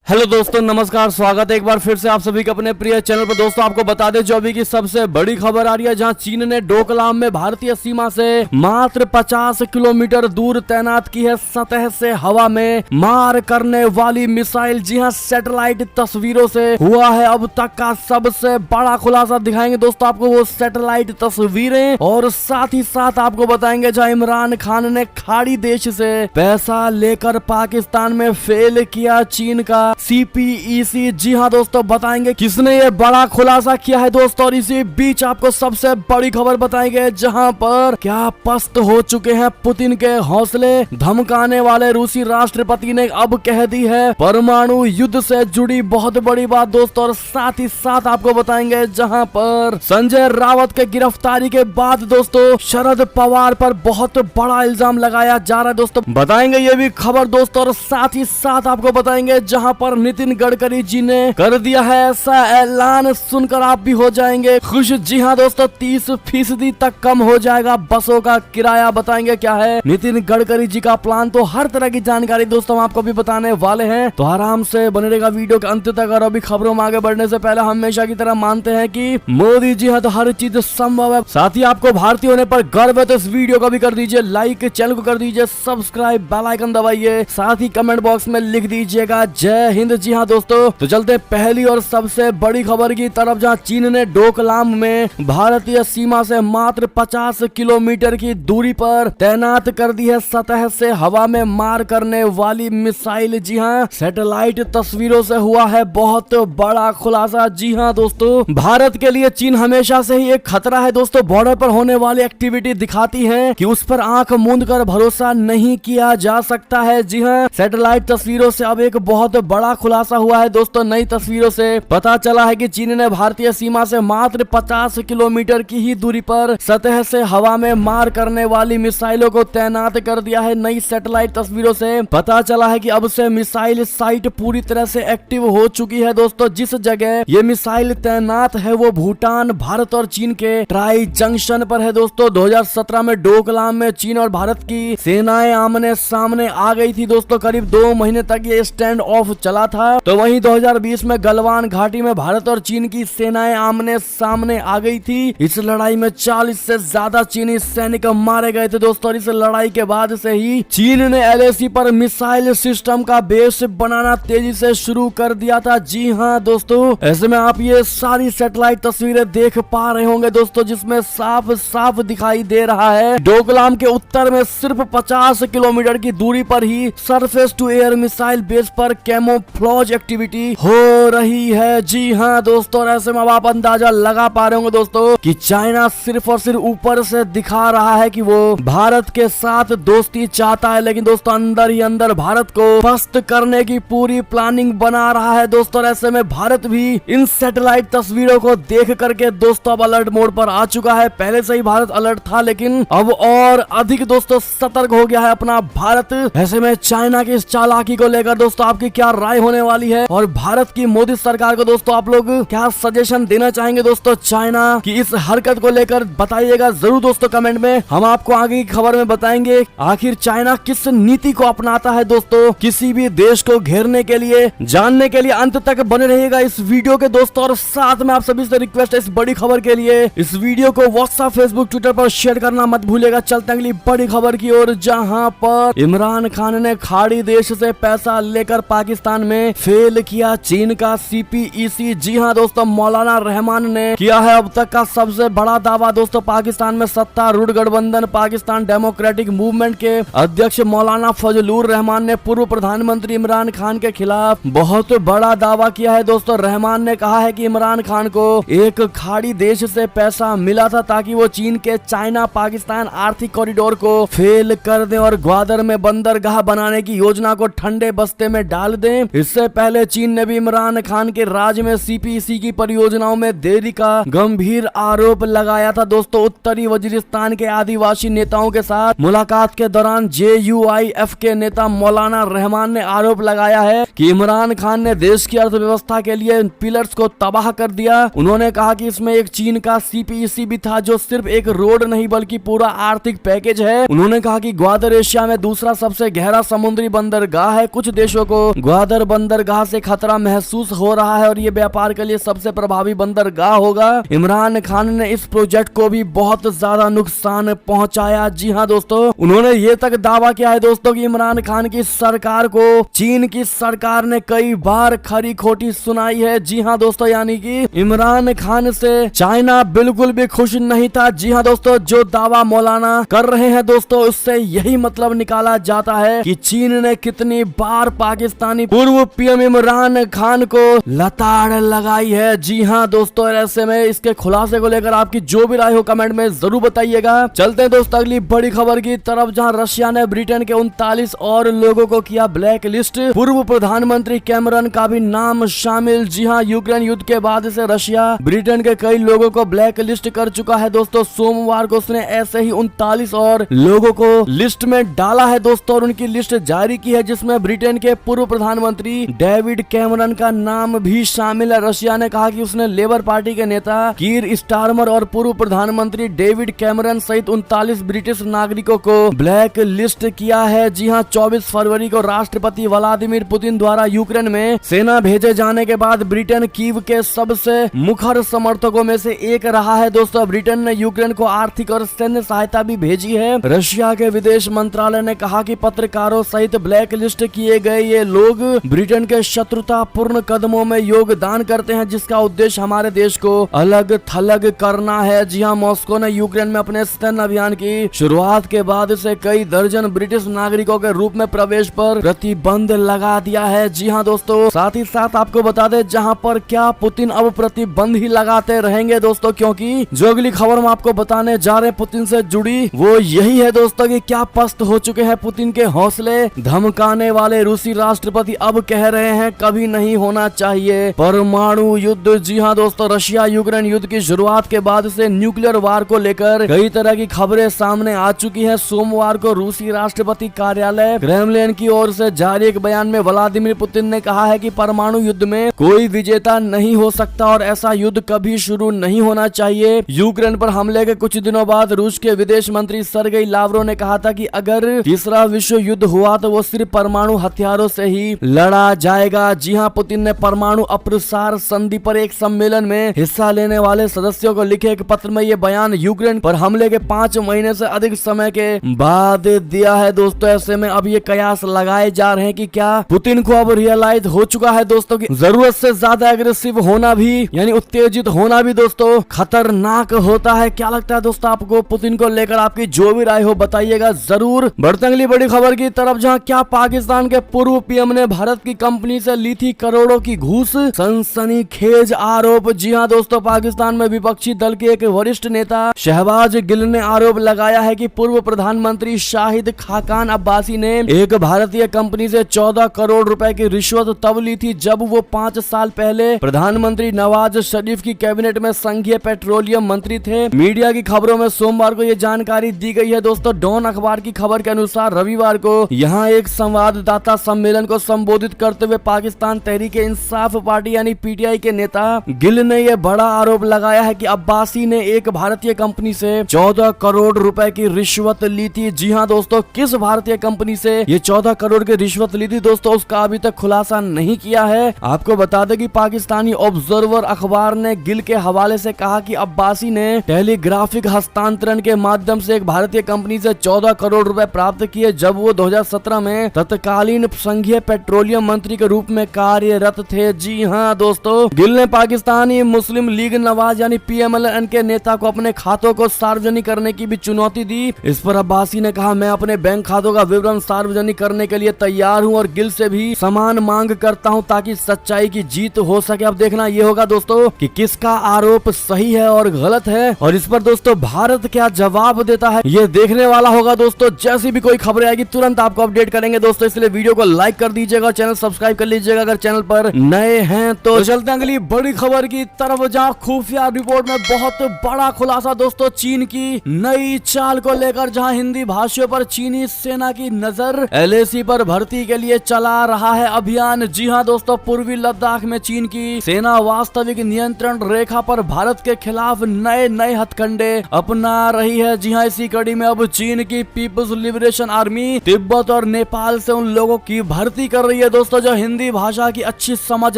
Hello दोस्तों, नमस्कार। स्वागत है एक बार फिर से आप सभी के अपने प्रिय चैनल पर। दोस्तों आपको बता दें जो अभी की सबसे बड़ी खबर आ रही है, जहां चीन ने डोकलाम में भारतीय सीमा से मात्र 50 किलोमीटर दूर तैनात की है सतह से हवा में मार करने वाली मिसाइल। जी हां, सैटेलाइट तस्वीरों से हुआ है अब तक का सबसे बड़ा खुलासा। दिखाएंगे दोस्तों आपको वो सैटेलाइट तस्वीरें, और साथ ही साथ आपको बताएंगे जहां इमरान खान ने खाड़ी देश से पैसा लेकर पाकिस्तान में फेल किया चीन का CPEC। जी हाँ दोस्तों, बताएंगे किसने ये बड़ा खुलासा किया है दोस्तों। और इसी बीच आपको सबसे बड़ी खबर बताएंगे, जहां पर क्या पस्त हो चुके हैं पुतिन के हौसले। धमकाने वाले रूसी राष्ट्रपति ने अब कह दी है परमाणु युद्ध से जुड़ी बहुत बड़ी बात दोस्तों। और साथ ही साथ आपको बताएंगे जहां पर संजय रावत के गिरफ्तारी के बाद दोस्तों शरद पवार पर बहुत बड़ा इल्जाम लगाया जा रहा है दोस्तों। बताएंगे ये भी खबर दोस्तों। और साथ ही साथ आपको बताएंगे जहां पर नितिन गडकरी जी ने कर दिया है ऐसा ऐलान, सुनकर आप भी हो जाएंगे खुश। जी हाँ दोस्तों, 30% तक कम हो जाएगा बसों का किराया। बताएंगे क्या है नितिन गडकरी जी का प्लान। तो हर तरह की जानकारी दोस्तों हम आपको भी बताने वाले हैं, तो आराम से बने रहेगा वीडियो के अंत तक। और अभी खबरों में आगे बढ़ने से पहले हमेशा की तरह मानते हैं कि मोदी जी है तो हर चीज संभव है। साथ ही आपको भारतीय होने पर गर्व है, तो इस वीडियो को भी कर दीजिए लाइक, चैनल को कर दीजिए सब्सक्राइब, बेल आइकन दबाइए, साथ ही कमेंट बॉक्स में लिख दीजिएगा जय हिंद। जी हाँ दोस्तों, तो चलते पहली और सबसे बड़ी खबर की तरफ, जहां चीन ने डोकलाम में भारतीय सीमा से मात्र 50 किलोमीटर की दूरी पर तैनात कर दी है सतह से हवा में मार करने वाली मिसाइल। जी हाँ, सैटेलाइट तस्वीरों से हुआ है बहुत बड़ा खुलासा। जी हाँ दोस्तों, भारत के लिए चीन हमेशा से ही एक खतरा है दोस्तों। बॉर्डर पर होने वाली एक्टिविटी दिखाती है कि उस पर आंख मूंद कर भरोसा नहीं किया जा सकता है। जी हाँ, सैटेलाइट तस्वीरों से अब एक बहुत बड़ा खुलासा हुआ है दोस्तों। नई तस्वीरों से पता चला है कि चीन ने भारतीय सीमा से मात्र 50 किलोमीटर की ही दूरी पर सतह से हवा में मार करने वाली मिसाइलों को तैनात कर दिया है। नई सैटेलाइट तस्वीरों से पता चला है कि अब से मिसाइल साइट पूरी तरह से एक्टिव हो चुकी है दोस्तों। जिस जगह ये मिसाइल तैनात है वो भूटान, भारत और चीन के ट्राई जंक्शन पर है दोस्तों। 2017 में डोकलाम में चीन और भारत की सेनाएं आमने सामने आ गई थी दोस्तों। करीब 2 महीने तक ये स्टैंड ऑफ चला था। तो वहीं 2020 में गलवान घाटी में भारत और चीन की सेनाएं आमने सामने आ गई थी। इस लड़ाई में 40 से ज्यादा चीनी सैनिक मारे गए थे दोस्तों। इस लड़ाई के बाद से ही चीन ने LAC पर मिसाइल सिस्टम का बेस बनाना तेजी से शुरू कर दिया था। जी हाँ दोस्तों, ऐसे में आप ये सारी सैटेलाइट तस्वीरें देख पा रहे होंगे दोस्तों, जिसमें साफ साफ दिखाई दे रहा है डोकलाम के उत्तर में सिर्फ 50 किलोमीटर की दूरी पर ही surface to air missile base पर कैमोफ्लेज एक्टिविटी हो रही है। जी हाँ दोस्तों, और ऐसे में अब आप अंदाजा लगा पा रहे होंगे दोस्तों कि चाइना सिर्फ और सिर्फ ऊपर से दिखा रहा है कि वो भारत के साथ दोस्ती चाहता है, लेकिन दोस्तों अंदर ही अंदर भारत को पस्त करने की पूरी प्लानिंग बना रहा है दोस्तों। और ऐसे में भारत भी इन सैटेलाइट तस्वीरों को देख करके दोस्तों अब अलर्ट मोड पर आ चुका है। पहले से ही भारत अलर्ट था, लेकिन अब और अधिक दोस्तों सतर्क हो गया है अपना भारत। ऐसे में चाइना की इस चालाकी को लेकर दोस्तों आपकी क्या राय होने वाली है, और भारत की मोदी सरकार को दोस्तों आप लोग क्या सजेशन देना चाहेंगे दोस्तों चाइना की इस हरकत को लेकर? बताइएगा जरूर दोस्तों कमेंट में। हम आपको आगे की खबर में बताएंगे आखिर चाइना किस नीति को अपनाता है दोस्तों किसी भी देश को घेरने के लिए। जानने के लिए अंत तक बने रहिएगा इस वीडियो के दोस्तों। और साथ में आप सभी से रिक्वेस्ट है, इस बड़ी खबर के लिए इस वीडियो को व्हाट्सएप, फेसबुक, ट्विटर पर शेयर करना मत भूलिएगा। चलते अगली बड़ी खबर की ओर, जहां पर इमरान खान ने खाड़ी देश से पैसा लेकर पाकिस्तान में फेल किया चीन का CPEC। जी हाँ दोस्तों, मौलाना रहमान ने किया है अब तक का सबसे बड़ा दावा दोस्तों। पाकिस्तान में सत्तारूढ़ गठबंधन पाकिस्तान डेमोक्रेटिक मूवमेंट के अध्यक्ष मौलाना फजलुर रहमान ने पूर्व प्रधानमंत्री इमरान खान के खिलाफ बहुत बड़ा दावा किया है दोस्तों। रहमान ने कहा है कि इमरान खान को एक खाड़ी देश से पैसा मिला था ताकि वो चीन के चाइना पाकिस्तान आर्थिक कॉरिडोर को फेल कर दें और ग्वादर में बंदरगाह बनाने की योजना को ठंडे बस्ते में डाल दें। इससे पहले चीन ने भी इमरान खान के राज में CPEC की परियोजनाओं में देरी का गंभीर आरोप लगाया था दोस्तों। उत्तरी वजीरिस्तान के आदिवासी नेताओं के साथ मुलाकात के दौरान JUIF के नेता मौलाना रहमान ने आरोप लगाया है कि इमरान खान ने देश की अर्थव्यवस्था के लिए पिलर्स को तबाह कर दिया। उन्होंने कहा कि इसमें एक चीन का CPEC भी था जो सिर्फ एक रोड नहीं बल्कि पूरा आर्थिक पैकेज है। उन्होंने कहा कि ग्वादर एशिया में दूसरा सबसे गहरा समुद्री बंदरगाह है। कुछ देशों को ग्वादर अगर बंदरगाह से खतरा महसूस हो रहा है और ये व्यापार के लिए सबसे प्रभावी बंदरगाह होगा, इमरान खान ने इस प्रोजेक्ट को भी बहुत ज्यादा नुकसान पहुंचाया। जी हाँ दोस्तों, उन्होंने ये तक दावा किया है दोस्तों कि इमरान खान की सरकार को चीन की सरकार ने कई बार खरी खोटी सुनाई है। जी हाँ दोस्तों, यानी कि इमरान खान से चाइना बिल्कुल भी खुश नहीं था। जी हाँ दोस्तों, जो दावा मौलाना कर रहे हैं दोस्तों, उससे यही मतलब निकाला जाता है कि चीन ने कितनी बार पाकिस्तानी पूर्व पीएम इमरान खान को लताड़ लगाई है। जी हाँ दोस्तों, ऐसे में इसके खुलासे को लेकर आपकी जो भी राय हो कमेंट में जरूर बताइएगा। चलते हैं दोस्तों अगली बड़ी खबर की तरफ, जहां रशिया ने ब्रिटेन के 39 और लोगों को किया ब्लैक लिस्ट। पूर्व प्रधानमंत्री कैमरन का भी नाम शामिल। जी हाँ, यूक्रेन युद्ध के बाद से रशिया ब्रिटेन के कई लोगों को ब्लैक लिस्ट कर चुका है दोस्तों। सोमवार को उसने ऐसे ही 39 और लोगों को लिस्ट में डाला है दोस्तों, और उनकी लिस्ट जारी की है, जिसमें ब्रिटेन के पूर्व प्रधानमंत्री डेविड कैमरन का नाम भी शामिल है। रशिया ने कहा कि उसने लेबर पार्टी के नेता कीर स्टारमर और पूर्व प्रधानमंत्री डेविड कैमरन सहित 39 ब्रिटिश नागरिकों को ब्लैक लिस्ट किया है। जी हाँ, 24 फरवरी को राष्ट्रपति व्लादिमीर पुतिन द्वारा यूक्रेन में सेना भेजे जाने के बाद ब्रिटेन कीव के सबसे मुखर समर्थकों में से एक रहा है दोस्तों। ब्रिटेन ने यूक्रेन को आर्थिक और सैन्य सहायता भी भेजी है। रशिया के विदेश मंत्रालय ने कहा कि पत्रकारों सहित ब्लैक लिस्ट किए गए ये लोग ब्रिटेन के शत्रुतापूर्ण कदमों में योगदान करते हैं, जिसका उद्देश्य हमारे देश को अलग थलग करना है। जी हाँ, मॉस्को ने यूक्रेन में अपने सैन्य अभियान की शुरुआत के बाद से कई दर्जन ब्रिटिश नागरिकों के रूप में प्रवेश पर प्रतिबंध लगा दिया है। जी हाँ दोस्तों, साथ ही साथ आपको बता दें जहां पर क्या पुतिन अब प्रतिबंध ही लगाते रहेंगे दोस्तों, क्योंकि जो अगली खबर हम आपको बताने जा रहे हैं पुतिन से जुड़ी, वो यही है दोस्तों कि क्या पस्त हो चुके हैं पुतिन के हौसले। धमकाने वाले रूसी राष्ट्रपति अब कह रहे हैं कभी नहीं होना चाहिए परमाणु युद्ध। जी हाँ दोस्तों, रशिया यूक्रेन युद्ध की शुरुआत के बाद से न्यूक्लियर वार को लेकर कई तरह की खबरें सामने आ चुकी हैं। सोमवार को रूसी राष्ट्रपति कार्यालय क्रेमलिन की ओर से जारी एक बयान में व्लादिमीर पुतिन ने कहा है कि परमाणु युद्ध में कोई विजेता नहीं हो सकता और ऐसा युद्ध कभी शुरू नहीं होना चाहिए। यूक्रेन पर हमले के कुछ दिनों बाद रूस के विदेश मंत्री सर्गेई लावरोव ने कहा था कि अगर तीसरा विश्व युद्ध हुआ तो वो सिर्फ परमाणु हथियारों से ही लड़ा जाएगा। जी हाँ, पुतिन ने परमाणु अप्रसार संधि पर एक सम्मेलन में हिस्सा लेने वाले सदस्यों को लिखे एक पत्र में ये बयान यूक्रेन पर हमले के 5 महीने से अधिक समय के बाद दिया है दोस्तों। ऐसे में अब ये कयास लगाए जा रहे हैं कि क्या पुतिन को अब रियलाइज हो चुका है दोस्तों कि जरूरत से ज्यादा एग्रेसिव होना भी, यानी उत्तेजित होना भी दोस्तों खतरनाक होता है। क्या लगता है दोस्तों आपको पुतिन को लेकर? आपकी जो भी राय हो बताइएगा जरूर। बढ़ते अगली बड़ी खबर की तरफ, जहां क्या पाकिस्तान के पूर्व पीएम ने भारत की कंपनी से ली थी करोड़ों की घूस, सनसनीखेज आरोप। जी हाँ दोस्तों, पाकिस्तान में विपक्षी दल के एक वरिष्ठ नेता शहबाज गिल ने आरोप लगाया है कि पूर्व प्रधानमंत्री शाहिद खाकान अब्बासी ने एक भारतीय कंपनी से 14 करोड़ रुपए की रिश्वत तब ली थी जब वो 5 साल पहले प्रधानमंत्री नवाज शरीफ की कैबिनेट में संघीय पेट्रोलियम मंत्री थे। मीडिया की खबरों में सोमवार को ये जानकारी दी गई है दोस्तों। डॉन अखबार की खबर के अनुसार रविवार को यहाँ एक संवाददाता सम्मेलन को संबोधित करते हुए पाकिस्तान तहरीक इंसाफ पार्टी यानी पीटीआई के नेता गिल ने यह बड़ा आरोप लगाया है कि अब्बासी ने एक भारतीय कंपनी से 14 करोड़ रुपए की रिश्वत ली थी। जी हाँ दोस्तों, किस भारतीय कंपनी से ये 14 करोड़ की रिश्वत ली थी दोस्तों, उसका अभी तक खुलासा नहीं किया है। आपको बता दें कि पाकिस्तानी ऑब्जर्वर अखबार ने गिल के हवाले से कहा कि अब्बासी ने टेलीग्राफिक हस्तांतरण के माध्यम से एक भारतीय कंपनी से 14 करोड़ रुपए प्राप्त किए जब वो 2017 में तत्कालीन संघीय पेट्रोलियम मंत्री के रूप में कार्यरत थे। जी हाँ दोस्तों, गिल ने पाकिस्तानी मुस्लिम लीग नवाज यानी पीएमएल के नेता को अपने खातों को सार्वजनिक करने की भी चुनौती दी। इस पर अब्बासी ने कहा, मैं अपने बैंक खातों का विवरण सार्वजनिक करने के लिए तैयार हूं और गिल से भी समान मांग करता हूं ताकि सच्चाई की जीत हो सके। अब देखना ये होगा दोस्तों कि किसका आरोप सही है और गलत है, और इस पर दोस्तों भारत क्या जवाब देता है ये देखने वाला होगा दोस्तों। जैसी भी कोई खबरें आएगी तुरंत आपको अपडेट करेंगे दोस्तों, इसलिए वीडियो को लाइक कर दीजिएगा, चैनल सब्सक्राइब कर लीजिएगा अगर चैनल पर नए हैं तो। चलते हैं अगली बड़ी खबर की तरफ, जहां खुफिया रिपोर्ट में बहुत बड़ा खुलासा दोस्तों चीन की नई चाल को लेकर, जहां हिंदी भाषियों पर चीनी सेना की नजर, एलएसी पर भर्ती के लिए चला रहा है अभियान। जी हां दोस्तों, पूर्वी लद्दाख में चीन की सेना वास्तविक नियंत्रण रेखा पर भारत के खिलाफ नए नए हथकंडे अपना रही है। जी हां, इसी कड़ी में अब चीन की पीपुल्स लिबरेशन आर्मी तिब्बत और नेपाल से उन लोगों की भर्ती कर रही है लिए दोस्तों जो हिंदी भाषा की अच्छी समझ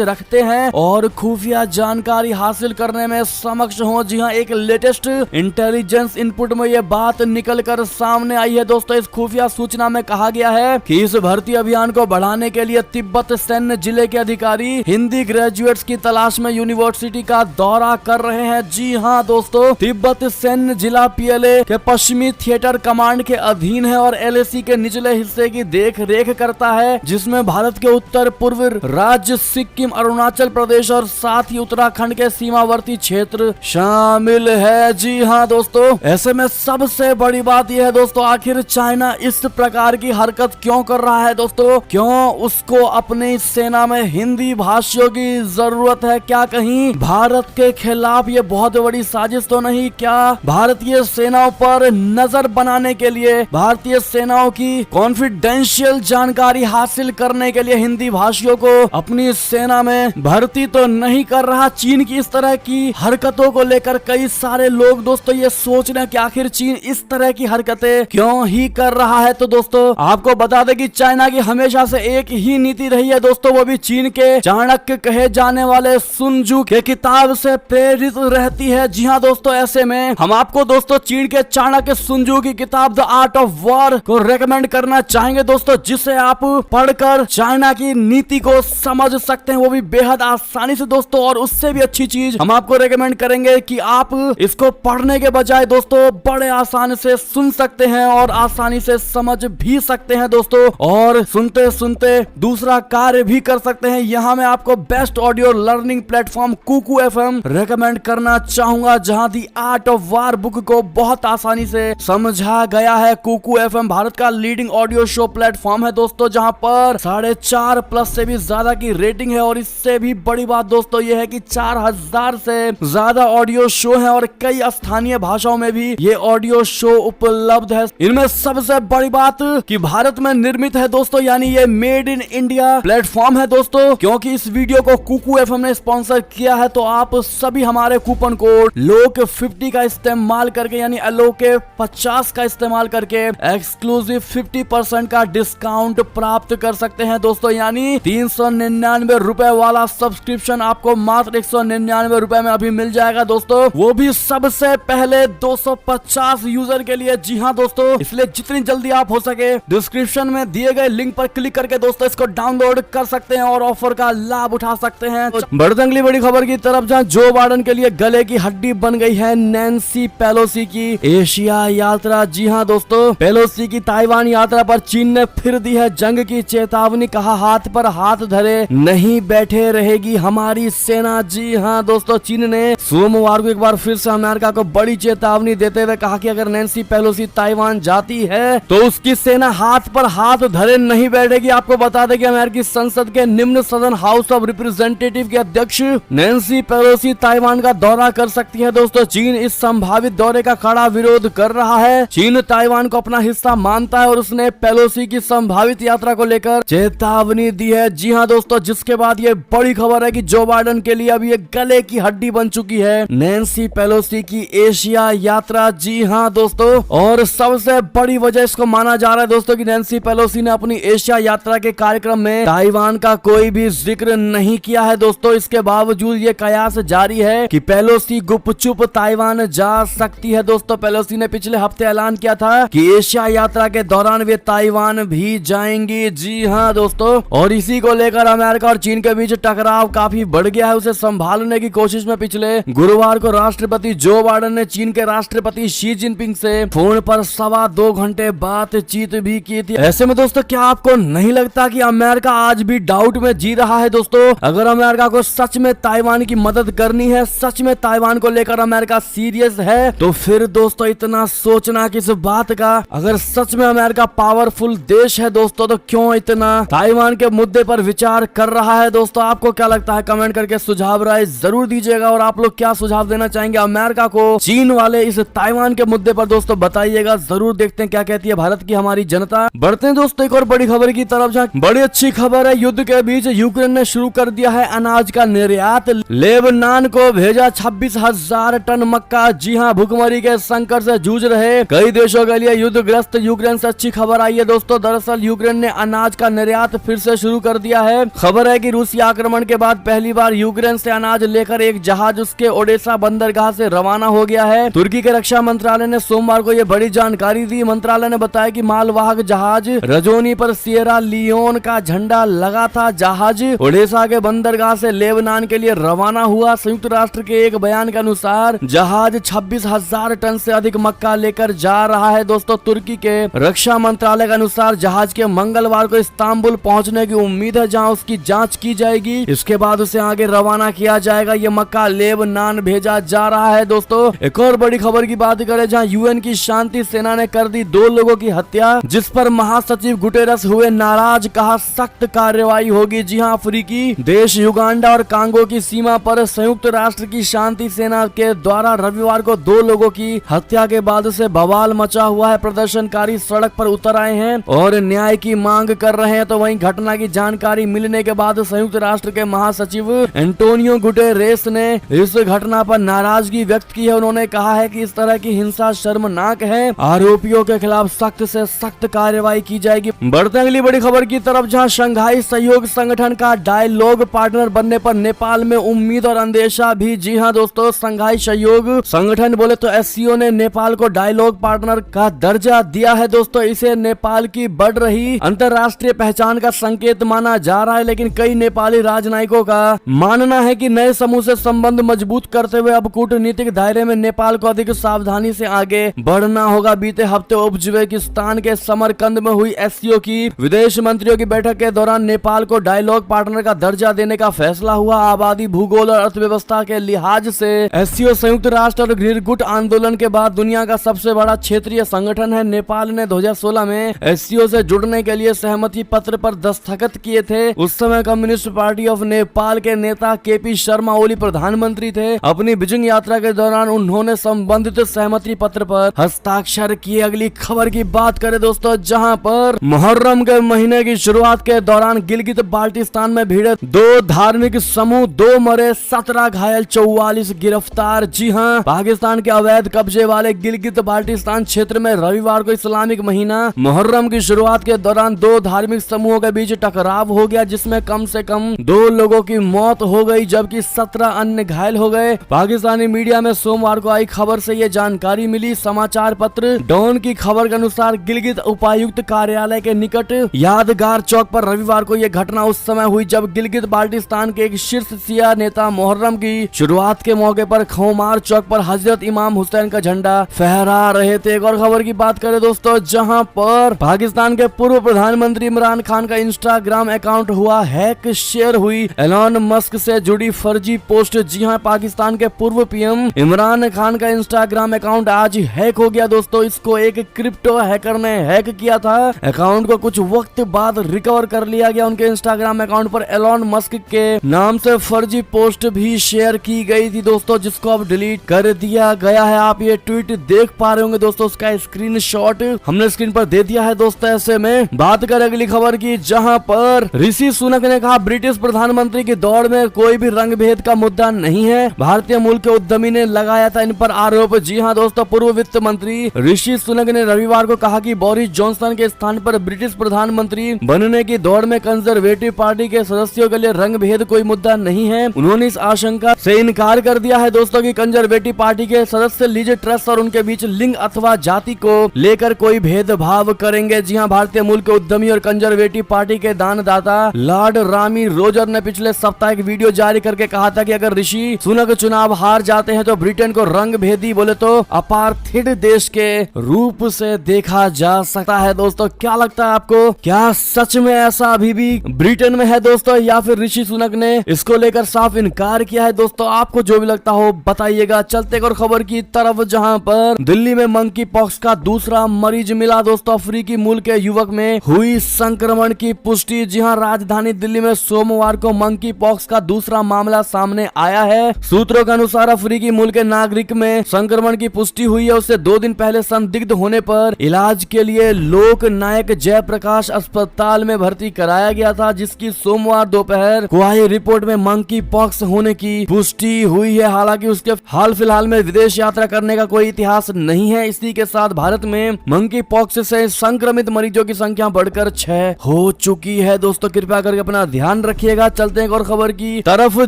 रखते हैं और खुफिया जानकारी हासिल करने में समक्ष हो। जी हाँ, एक लेटेस्ट इंटेलिजेंस इनपुट में ये बात निकल कर सामने आई है दोस्तों। इस खुफिया सूचना में कहा गया है कि इस भर्ती अभियान को बढ़ाने के लिए तिब्बत सैन्य जिले के अधिकारी हिंदी ग्रेजुएट्स की तलाश में यूनिवर्सिटी का दौरा कर रहे हैं। जी हाँ दोस्तों, तिब्बत सैन्य जिला पीएलए के पश्चिमी थिएटर कमांड के अधीन है और एलएसी के निचले हिस्से की देख रेख करता है, जिसमें भारत के उत्तर पूर्व राज्य सिक्किम, अरुणाचल प्रदेश और साथ ही उत्तराखंड के सीमावर्ती क्षेत्र शामिल है। जी हाँ दोस्तों, ऐसे में सबसे बड़ी बात यह है दोस्तों, आखिर चाइना इस प्रकार की हरकत क्यों कर रहा है दोस्तों? क्यों उसको अपनी सेना में हिंदी भाषियों की जरूरत है? क्या कहीं भारत के खिलाफ ये बहुत बड़ी साजिश तो नहीं? क्या भारतीय सेनाओं पर नजर बनाने के लिए, भारतीय सेनाओं की कॉन्फिडेंशियल जानकारी हासिल करने के लिए हिंदी भाषियों को अपनी सेना में भर्ती तो नहीं कर रहा? चीन की इस तरह की हरकतों को लेकर कई सारे लोग दोस्तों ये सोच रहे हैं कि आखिर चीन इस तरह की हरकतें क्यों ही कर रहा है। तो दोस्तों आपको बता दें कि चाइना की हमेशा से एक ही नीति रही है दोस्तों, वो भी चीन के चाणक्य कहे जाने वाले सुन त्सु के किताब से प्रेरित रहती है। जी हाँ दोस्तों, ऐसे में हम आपको दोस्तों चीन के चाणक्य सुन त्सु की किताब द आर्ट ऑफ वॉर को रेकमेंड करना चाहेंगे दोस्तों, जिसे आप पढ़कर चाइना की नीति को समझ सकते हैं, वो भी बेहद आसानी से दोस्तों। और उससे भी अच्छी चीज हम आपको रेकमेंड करेंगे कि आप इसको पढ़ने के बजाय दोस्तों बड़े आसानी से सुन सकते हैं और आसानी से समझ भी सकते हैं दोस्तों, और सुनते सुनते दूसरा कार्य भी कर सकते हैं। यहाँ मैं आपको best audio learning platform Kuku FM recommend करना चाहूंगा, जहां the art of war book को बहुत आसानी से समझा गया है। कुकू एफएम भारत का लीडिंग ऑडियो शो प्लेटफॉर्म है दोस्तों, जहां पर 4.5+ से भी ज्यादा की रेटिंग है। और इससे भी बड़ी बात दोस्तों यह है कि 4000 से ज्यादा ऑडियो शो है और कई स्थानीय भाषाओं में भी ये ऑडियो शो उपलब्ध है। इनमें सबसे बड़ी बात कि भारत में निर्मित है दोस्तों, यानी ये मेड इन इंडिया प्लेटफॉर्म है दोस्तों। क्योंकि इस वीडियो को कुकू एफएम ने स्पॉन्सर किया है, तो आप सभी हमारे कूपन कोड LOK50 का इस्तेमाल करके, यानी LOK50 का इस्तेमाल करके एक्सक्लूसिव 50% का डिस्काउंट प्राप्त कर सकते हैं दोस्तों। यानी 399 रुपए वाला सब्सक्रिप्शन आपको मात्र 199 रुपए में अभी मिल जाएगा दोस्तों, वो भी सबसे पहले 250 यूजर के लिए। जी हाँ दोस्तों, इसलिए जितनी जल्दी आप हो सके डिस्क्रिप्शन में दिए गए लिंक पर क्लिक करके दोस्तों इसको डाउनलोड कर सकते हैं और ऑफर का लाभ उठा सकते हैं। बढ़ते अगली बड़ी खबर की तरफ, जहां जो बाइडेन के लिए गले की हड्डी बन गई है नैन्सी पेलोसी की एशिया यात्रा। जी हाँ दोस्तों, पेलोसी की ताइवान यात्रा पर चीन ने फिर दी है जंग की चेतावनी। कहा हाथ पर हाथ धरे नहीं बैठे रहेगी हमारी सेना। जी हाँ दोस्तों, चीन ने सोमवार को एक बार फिर से अमेरिका को बड़ी चेतावनी देते हुए कहा कि अगर नैन्सी पेलोसी ताइवान जाती है तो उसकी सेना हाथ पर हाथ धरे नहीं बैठेगी। आपको बता दें कि अमेरिकी संसद के निम्न सदन हाउस ऑफ रिप्रेजेंटेटिव के अध्यक्ष नैन्सी पेलोसी ताइवान का दौरा कर सकती है दोस्तों। चीन इस संभावित दौरे का कड़ा विरोध कर रहा है। चीन ताइवान को अपना हिस्सा मानता है और उसने पेलोसी की संभावित यात्रा को लेकर चेतावनी दी है। जी हाँ दोस्तों, जिसके बाद ये बड़ी खबर है कि जो बाइडेन के लिए अब ये गले की हड्डी बन चुकी है नैन्सी पेलोसी की एशिया यात्रा। जी हाँ दोस्तों, और सबसे बड़ी वजह इसको माना जा रहा है दोस्तों कि नैन्सी पेलोसी ने अपनी एशिया यात्रा के कार्यक्रम में ताइवान का कोई भी जिक्र नहीं किया है दोस्तों। इसके बावजूद ये कयास जारी है कि पेलोसी गुपचुप ताइवान जा सकती है दोस्तों। पेलोसी ने पिछले हफ्ते ऐलान किया था कि एशिया यात्रा के दौरान वे ताइवान भी जाएंगी। जी हाँ दोस्तों, और इसी को लेकर अमेरिका और चीन के बीच टकराव काफी बढ़ गया है। उसे संभालने की कोशिश में पिछले गुरुवार को राष्ट्रपति जो बाइडेन ने चीन के राष्ट्रपति शी जिनपिंग से फोन पर 2.25 घंटे बातचीत भी की थी। ऐसे में दोस्तों क्या आपको नहीं लगता कि अमेरिका आज भी डाउट में जी रहा है दोस्तों? अगर अमेरिका को सच में ताइवान की मदद करनी है, सच में ताइवान को लेकर अमेरिका सीरियस है, तो फिर दोस्तों इतना सोचना किस बात का? अगर सच में अमेरिका पावरफुल देश है दोस्तों, तो क्यों इतना ताइवान के मुद्दे पर विचार कर रहा है दोस्तों? आपको क्या लगता है? कमेंट करके सुझाव राय जरूर दीजिएगा। और आप लोग क्या सुझाव देना चाहेंगे अमेरिका को चीन वाले इस ताइवान के मुद्दे पर दोस्तों बताइएगा। जरूर देखते हैं क्या कहती है भारत की हमारी जनता। बढ़ते हैं दोस्तों एक और बड़ी खबर की तरफ, जहां बड़ी अच्छी खबर है। युद्ध के बीच यूक्रेन ने शुरू कर दिया है अनाज का निर्यात। लेबनान को भेजा 26,000 टन मक्का। जी हाँ, भुखमरी के संकट से जूझ रहे कई देशों के लिए युद्धग्रस्त यूक्रेन से अच्छी खबर आई है दोस्तों। दरअसल यूक्रेन ने अनाज का निर्यात यातायात फिर से शुरू कर दिया है। खबर है कि रूसी आक्रमण के बाद पहली बार यूक्रेन से अनाज लेकर एक जहाज उसके ओडेसा बंदरगाह से रवाना हो गया है। तुर्की के रक्षा मंत्रालय ने सोमवार को यह बड़ी जानकारी दी। मंत्रालय ने बताया कि मालवाहक जहाज रजोनी पर सिएरा लियोन का झंडा लगा था। जहाज ओडेसा के बंदरगाह से लेबनान के लिए रवाना हुआ। संयुक्त राष्ट्र के एक बयान के अनुसार जहाज 26,000 टन से अधिक मक्का लेकर जा रहा है। दोस्तों, तुर्की के रक्षा मंत्रालय के अनुसार जहाज के मंगलवार को इस्तांबुल पहुंचने की उम्मीद है, जहां उसकी जांच की जाएगी। इसके बाद उसे आगे रवाना किया जाएगा। ये मक्का लेबनान भेजा जा रहा है। दोस्तों, एक और बड़ी खबर की बात करें, जहां यूएन की शांति सेना ने कर दी 2 लोगों की हत्या, जिस पर महासचिव गुटेरस हुए नाराज। कहा सख्त कार्रवाई होगी। जी हां, अफ्रीकी देश युगांडा और कांगो की सीमा पर संयुक्त राष्ट्र की शांति सेना के द्वारा रविवार को 2 लोगों की हत्या के बाद से बवाल मचा हुआ है। प्रदर्शनकारी सड़क पर उतर आए हैं और न्याय की मांग कर रहे हैं। तो वहीं घटना की जानकारी मिलने के बाद संयुक्त राष्ट्र के महासचिव एंटोनियो गुटेरेस ने इस घटना पर नाराजगी व्यक्त की है। उन्होंने कहा है कि इस तरह की हिंसा शर्मनाक है। आरोपियों के खिलाफ सख्त से सख्त कार्रवाई की जाएगी। बढ़ते हैं अगली बड़ी खबर की तरफ, जहां शंघाई सहयोग संगठन का डायलॉग पार्टनर बनने पर नेपाल में उम्मीद और अंदेशा भी। जी हां दोस्तों, शंघाई सहयोग संगठन बोले तो एससीओ ने नेपाल को डायलॉग पार्टनर का दर्जा दिया है। दोस्तों, इसे नेपाल की बढ़ रही अंतर्राष्ट्रीय पहचान का संकेत माना जा रहा है, लेकिन कई नेपाली राजनयिकों का मानना है कि नए समूह से संबंध मजबूत करते हुए अब कूटनीतिक दायरे में नेपाल को अधिक सावधानी से आगे बढ़ना होगा। बीते हफ्ते उज्बेकिस्तान के समरकंद में हुई एससीओ की विदेश मंत्रियों की बैठक के दौरान नेपाल को डायलॉग पार्टनर का दर्जा देने का फैसला हुआ। आबादी, भूगोल और अर्थव्यवस्था के लिहाज से एससीओ संयुक्त राष्ट्र और गृहगुट आंदोलन के बाद दुनिया का सबसे बड़ा क्षेत्रीय संगठन है। नेपाल ने 2016 में एससीओ से जुड़ने के लिए सहमति पत्र पर दस्तखत किए थे। उस समय कम्युनिस्ट पार्टी ऑफ नेपाल के नेता केपी शर्मा ओली प्रधानमंत्री थे। अपनी बीजिंग यात्रा के दौरान उन्होंने संबंधित सहमति पत्र पर हस्ताक्षर किए। अगली खबर की बात करें दोस्तों, जहां पर मुहर्रम के महीने की शुरुआत के दौरान गिलगित बाल्टिस्तान में भिड़े 2 धार्मिक समूह, 2 मरे, 17 घायल, 44 गिरफ्तार। जी हां, पाकिस्तान के अवैध कब्जे वाले गिलगित बाल्टिस्तान क्षेत्र में रविवार को इस्लामिक महीना मुहर्रम की शुरुआत के दौरान 2 धार्मिक समूहों के बीच टकराव हो गया, जिसमें कम से कम 2 लोगों की मौत हो गई, जबकि 17 अन्य घायल हो गए। पाकिस्तानी मीडिया में सोमवार को आई खबर से ये जानकारी मिली। समाचार पत्र डॉन की खबर के अनुसार गिलगित उपायुक्त कार्यालय के निकट यादगार चौक पर रविवार को यह घटना उस समय हुई जब गिलगित बाल्टिस्तान के एक शीर्ष शिया नेता मुहर्रम की शुरुआत के मौके पर खौमार चौक पर हजरत इमाम हुसैन का झंडा फहरा रहे थे। एक और खबर की बात करें दोस्तों, जहां पर पाकिस्तान के पूर्व प्रधानमंत्री इमरान खान का इंस्टाग्राम अकाउंट हुआ हैक, शेयर हुई एलॉन मस्क से जुड़ी फर्जी पोस्ट। जी हां, पाकिस्तान के पूर्व पीएम इमरान खान का इंस्टाग्राम अकाउंट आज हैक हो गया। दोस्तों, इसको एक क्रिप्टो हैकर ने हैक किया था। अकाउंट को कुछ वक्त बाद रिकवर कर लिया गया। उनके इंस्टाग्राम अकाउंट पर एलॉन मस्क के नाम से फर्जी पोस्ट भी शेयर की गई थी दोस्तों, जिसको अब डिलीट कर दिया गया है। आप ये ट्वीट देख पा रहे होंगे दोस्तों, उसका स्क्रीनशॉट हमने स्क्रीन पर दे दिया है। दोस्तों, ऐसे में बात करें अगली खबर की, जहां पर ऋषि सुनक ने कहा ब्रिटिश प्रधानमंत्री की दौड़ में कोई भी रंग भेद का मुद्दा नहीं है। भारतीय मूल के उद्यमी ने लगाया था इन पर आरोप। जी हां दोस्तों, पूर्व वित्त मंत्री ऋषि सुनक ने रविवार को कहा कि बोरिस जॉनसन के स्थान पर ब्रिटिश प्रधानमंत्री बनने की दौड़ में कंजर्वेटिव पार्टी के सदस्यों के लिए रंग भेद कोई मुद्दा नहीं है। उन्होंने इस आशंका से इनकार कर दिया है दोस्तों कि कंजर्वेटिव पार्टी के सदस्य लीज ट्रस्ट और उनके बीच लिंग अथवा जाति को लेकर कोई भेदभाव करेंगे। जी हां, भारतीय मूल के उद्यमी और कंजर्वेटिव पार्टी के दानदाता लॉर्ड रामी रोजर ने पिछले सप्ताह एक वीडियो जारी करके कहा था कि अगर ऋषि सुनक चुनाव हार जाते हैं तो ब्रिटेन को रंग भेदी बोले तो अपार्थिड देश के रूप से देखा जा सकता है। दोस्तों, क्या लगता है आपको, क्या सच में ऐसा अभी भी ब्रिटेन में है दोस्तों, या फिर ऋषि सुनक ने इसको लेकर साफ इनकार किया है? दोस्तों, आपको जो भी लगता हो बताइएगा। चलते एक और खबर की तरफ, जहां पर दिल्ली में मंकी पॉक्स का दूसरा मरीज मिला। दोस्तों, अफ्रीकी मूल के युवक में हुई संक्रमण की पुष्टि। जी हां, राजधानी दिल्ली में सोमवार को मंकी पॉक्स का दूसरा मामला सामने आया है। सूत्रों के अनुसार अफ्रीकी मूल के नागरिक में संक्रमण की पुष्टि हुई है। उससे 2 दिन पहले संदिग्ध होने पर इलाज के लिए लोक नायक जयप्रकाश अस्पताल में भर्ती कराया गया था, जिसकी सोमवार दोपहर को आई रिपोर्ट में मंकी पॉक्स होने की पुष्टि हुई है। हालांकि उसके हाल फिलहाल में विदेश यात्रा करने का कोई इतिहास नहीं है। इसी के साथ भारत में मंकी पॉक्स से संक्रमित मरीजों की संख्या बढ़कर 6 हो हो चुकी है। दोस्तों कृपया करके अपना ध्यान रखिएगा। चलते हैं एक और खबर की तरफ,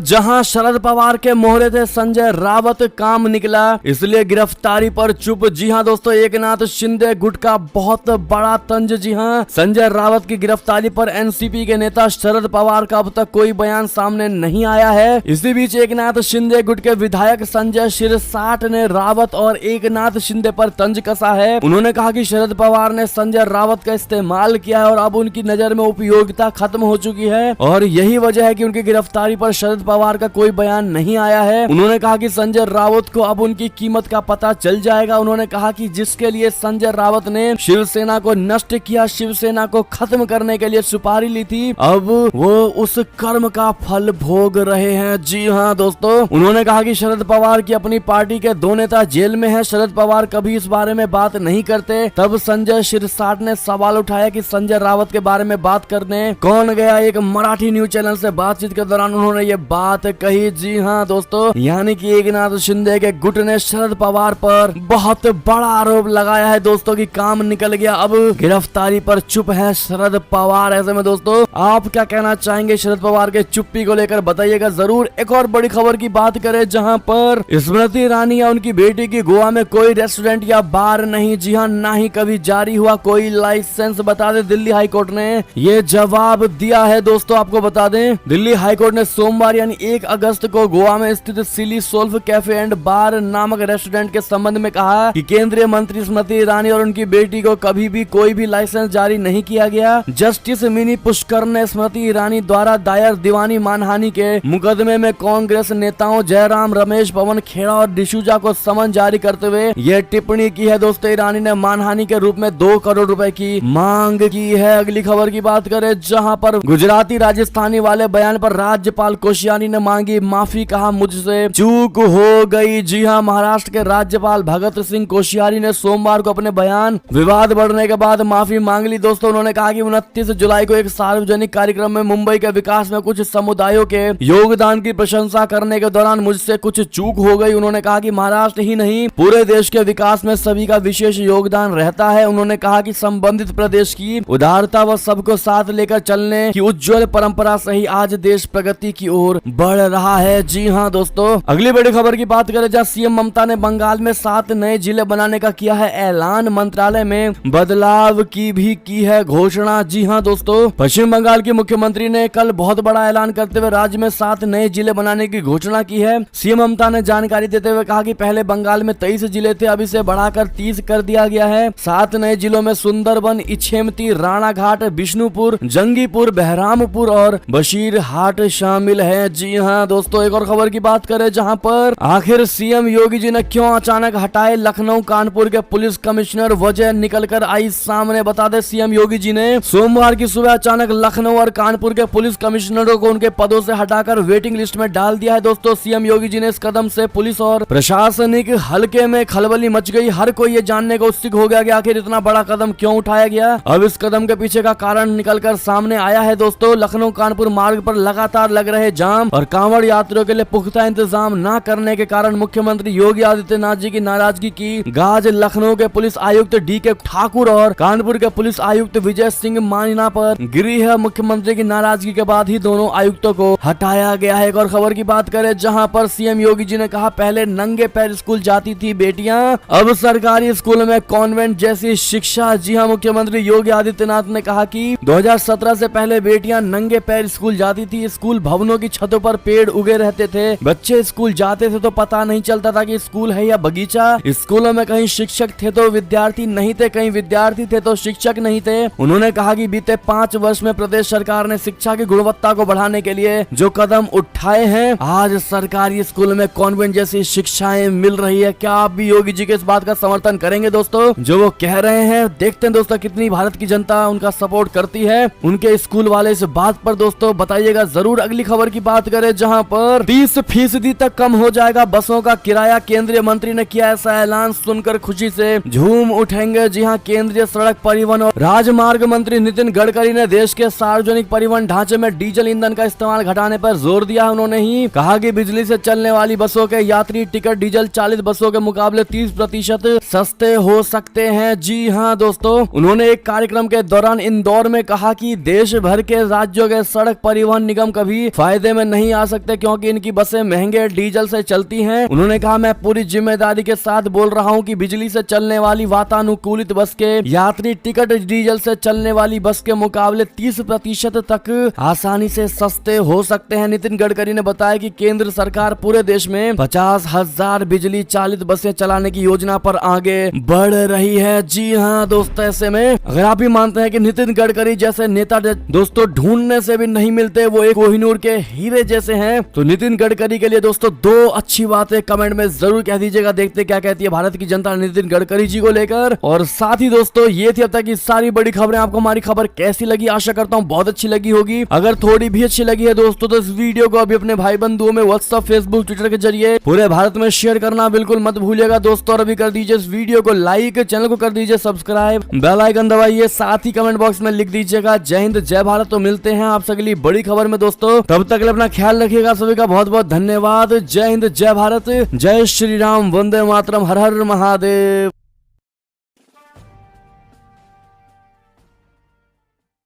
जहां शरद पवार के मोहरे थे संजय रावत, काम निकला इसलिए गिरफ्तारी पर चुप। जी हां दोस्तों, एकनाथ शिंदे गुट का बहुत बड़ा तंज। जी हां, संजय रावत की गिरफ्तारी पर एनसीपी के नेता शरद पवार का अब तक कोई बयान सामने नहीं आया है। इसी बीच एकनाथ शिंदे गुट के विधायक संजय शिरसाट ने रावत और एकनाथ शिंदे पर तंज कसा है। उन्होंने कहा कि शरद पवार ने संजय रावत का इस्तेमाल किया है और अब उनकी नजर में उपयोगिता खत्म हो चुकी है और यही वजह है कि उनकी गिरफ्तारी पर शरद पवार का कोई बयान नहीं आया है। उन्होंने कहा कि संजय रावत को अब उनकी कीमत का पता चल जाएगा। उन्होंने कहा कि जिसके लिए संजय रावत ने शिवसेना को नष्ट किया, शिवसेना को खत्म करने के लिए सुपारी ली थी, अब वो उस कर्म का फल भोग रहे हैं। जी हाँ दोस्तों, उन्होंने कहा कि शरद पवार की अपनी पार्टी के दो नेता जेल में हैं। शरद पवार कभी इस बारे में बात नहीं करते। तब संजय शिरसाट ने सवाल उठाया कि संजय रावत के बारे में बात करने कौन गया। एक मराठी न्यूज चैनल से बातचीत के दौरान उन्होंने ये बात कही। जी हाँ दोस्तों, यानी कि एकनाथ शिंदे के गुट ने शरद पवार पर बहुत बड़ा आरोप लगाया है दोस्तों कि काम निकल गया, अब गिरफ्तारी पर चुप है शरद पवार। ऐसे में दोस्तों आप क्या कहना चाहेंगे शरद पवार के चुप्पी को लेकर, बताइएगा जरूर। एक और बड़ी खबर की बात करें, जहां पर स्मृति ईरानी या उनकी बेटी की गोवा में कोई रेस्टोरेंट या बार नहीं। जी हाँ, ना ही कभी जारी हुआ कोई लाइसेंस। बता दें दिल्ली हाईकोर्ट ने ये जवाब दिया है। दोस्तों आपको बता दें, दिल्ली हाईकोर्ट ने सोमवार यानी 1 अगस्त को गोवा में स्थित सिली सोल्फ कैफे एंड बार नामक रेस्टोरेंट के संबंध में कहा कि केंद्रीय मंत्री स्मृति ईरानी और उनकी बेटी को कभी भी कोई भी लाइसेंस जारी नहीं किया गया। जस्टिस मिनी पुष्कर ने स्मृति ईरानी द्वारा दायर दीवानी मानहानि के मुकदमे में कांग्रेस नेताओं जयराम रमेश, पवन खेड़ा और डिसूजा को समन जारी करते हुए यह टिप्पणी की है। दोस्तों ईरानी ने मानहानि के रूप में 2 करोड़ रुपए की मांग की है। अगली खबर की बात करें, जहां पर गुजराती राजस्थानी वाले बयान पर राज्यपाल कोश्यारी ने मांगी माफी, कहा मुझसे चूक हो गई। जी हां, महाराष्ट्र के राज्यपाल भगत सिंह कोश्यारी ने सोमवार को अपने बयान विवाद बढ़ने के बाद माफी मांग ली। दोस्तों उन्होंने कहा कि 29 जुलाई को एक सार्वजनिक कार्यक्रम में मुंबई के विकास में कुछ समुदायों के योगदान की प्रशंसा करने के दौरान मुझसे कुछ चूक हो गई। उन्होंने कहा कि महाराष्ट्र ही नहीं पूरे देश के विकास में सभी का विशेष योगदान रहता है। उन्होंने कहा कि संबंधित प्रदेश की उदारता व सबको साथ लेकर चलने की उज्जवल परंपरा से ही आज देश प्रगति की ओर बढ़ रहा है। जी हाँ दोस्तों, अगली बड़ी खबर की बात करें, जहाँ सीएम ममता ने बंगाल में 7 नए जिले बनाने का किया है ऐलान। मंत्रालय में बदलाव की भी की है घोषणा। जी हाँ दोस्तों, पश्चिम बंगाल की मुख्यमंत्री ने कल बहुत बड़ा ऐलान करते हुए राज्य में 7 नए जिले बनाने की घोषणा की है। सीएम ममता ने जानकारी देते हुए कहा कि पहले बंगाल में 23 जिले थे, अब इसे बढ़ाकर 30 कर दिया गया है। 7 नए जिलों में सुंदरबन, इछेमती, राणाघाट, बिष्णुपुर, जंगीपुर, बहरामपुर और बशीरहाट शामिल है। जी हाँ दोस्तों, एक और खबर की बात करें, जहां पर आखिर सीएम योगी जी ने क्यों अचानक हटाए लखनऊ कानपुर के पुलिस कमिश्नर, वजह निकलकर आई सामने। बता दें सीएम योगी जी ने सोमवार की सुबह अचानक लखनऊ और कानपुर के पुलिस कमिश्नरों को उनके पदों से हटाकर वेटिंग लिस्ट में डाल दिया है। दोस्तों सीएम योगी जी ने इस कदम से पुलिस और प्रशासनिक हलके में खलबली मच गई। हर कोई ये जानने को उत्सुक हो गया कि आखिर इतना बड़ा कदम क्यों उठाया गया। अब इस कदम के पीछे का कारण निकलकर सामने आया है। दोस्तों लखनऊ कानपुर मार्ग पर लगातार लग रहे जाम और कांवड़ यात्रियों के लिए पुख्ता इंतजाम न करने के कारण मुख्यमंत्री योगी आदित्यनाथ जी की नाराजगी की गाज लखनऊ के पुलिस आयुक्त डी.के. ठाकुर और कानपुर के पुलिस आयुक्त विजय सिंह मानिना पर गिरी है। मुख्यमंत्री की नाराजगी के बाद ही दोनों आयुक्तों को हटाया गया है। एक और खबर की बात करें, जहां पर सीएम योगी जी ने कहा पहले नंगे पैर स्कूल जाती थी बेटियां, अब सरकारी स्कूल में कॉन्वेंट जैसी शिक्षा। जी हां, मुख्यमंत्री योगी आदित्यनाथ ने कहा कि 2017 से पहले बेटियां नंगे पैर स्कूल जाती थी। स्कूल भवनों की छतों पर पेड़ उगे रहते थे। बच्चे स्कूल जाते थे तो पता नहीं चलता था कि स्कूल है या बगीचा। स्कूलों में कहीं शिक्षक थे तो विद्यार्थी नहीं थे, कहीं विद्यार्थी थे तो शिक्षक नहीं थे। उन्होंने कहा कि बीते 5 वर्ष में प्रदेश सरकार ने शिक्षा की गुणवत्ता को बढ़ाने के लिए जो कदम उठाए हैं, आज सरकारी स्कूल में कॉन्वेंट जैसी शिक्षाएं मिल रही है। क्या आप भी योगी जी के इस बात का समर्थन करेंगे दोस्तों, जो वो कह रहे हैं? देखते हैं दोस्तों कितनी भारत की जनता उनका सपोर्ट करती है उनके स्कूल वाले इस बात पर। दोस्तों बताइएगा जरूर। अगली खबर की बात करें, जहां पर 30% तक कम हो जाएगा बसों का किराया। केंद्रीय मंत्री ने किया ऐसा ऐलान, सुनकर खुशी से झूम उठेंगे। जी हां, केंद्रीय सड़क परिवहन और राजमार्ग मंत्री नितिन गडकरी ने देश के सार्वजनिक परिवहन ढांचे में डीजल ईंधन का इस्तेमाल घटाने पर जोर दिया है। उन्होंने ही कहा कि बिजली से चलने वाली बसों के यात्री टिकट डीजल चालित बसों के मुकाबले 30% सस्ते हो सकते हैं। जी हां दोस्तों, उन्होंने एक कार्यक्रम के दौरान इंदौर दौर में कहा कि देश भर के राज्यों के सड़क परिवहन निगम कभी फायदे में नहीं आ सकते क्योंकि इनकी बसें महंगे डीजल से चलती हैं। उन्होंने कहा, मैं पूरी जिम्मेदारी के साथ बोल रहा हूं कि बिजली से चलने वाली वातानुकूलित बस के यात्री टिकट डीजल से चलने वाली बस के मुकाबले 30% तक आसानी से सस्ते हो सकते हैं। नितिन गडकरी ने बताया कि केंद्र सरकार पूरे देश में 50,000 बिजली चालित बसें चलाने की योजना पर आगे बढ़ रही है। जी हाँ दोस्तों, ऐसे में अगर आप भी मानते हैं कि नितिन गडकरी जैसे नेता दोस्तों ढूंढने से भी नहीं मिलते, वो एक कोहिनूर के हीरे जैसे हैं, तो नितिन गडकरी के लिए दोस्तों 2 अच्छी बातें कमेंट में जरूर कह दीजिएगा। देखते क्या कहती है भारत की जनता नितिन गडकरी जी को लेकर। और साथ ही दोस्तों ये थी अब तक की सारी बड़ी खबरें। आपको हमारी खबर कैसी लगी? आशा करता हूँ बहुत अच्छी लगी होगी। अगर थोड़ी भी अच्छी लगी है दोस्तों तो इस वीडियो को अभी अपने भाई बंधुओं में व्हाट्सएप, फेसबुक, ट्विटर के जरिए पूरे भारत में शेयर करना बिल्कुल मत भूलिएगा दोस्तों। और अभी कर दीजिए इस वीडियो को लाइक, चैनल को कर दीजिए सब्सक्राइब, बेल आइकन दबाइए, साथ ही कमेंट बॉक्स में लिख दीजिएगा जय हिंद जय भारत। तो मिलते हैं आपसे अगली बड़ी खबर में दोस्तों, तब तक अपना ख्याल रखिएगा। सभी का बहुत बहुत धन्यवाद। जय हिंद जय भारत, जय श्री राम, वंदे मातरम, हर हर महादेव।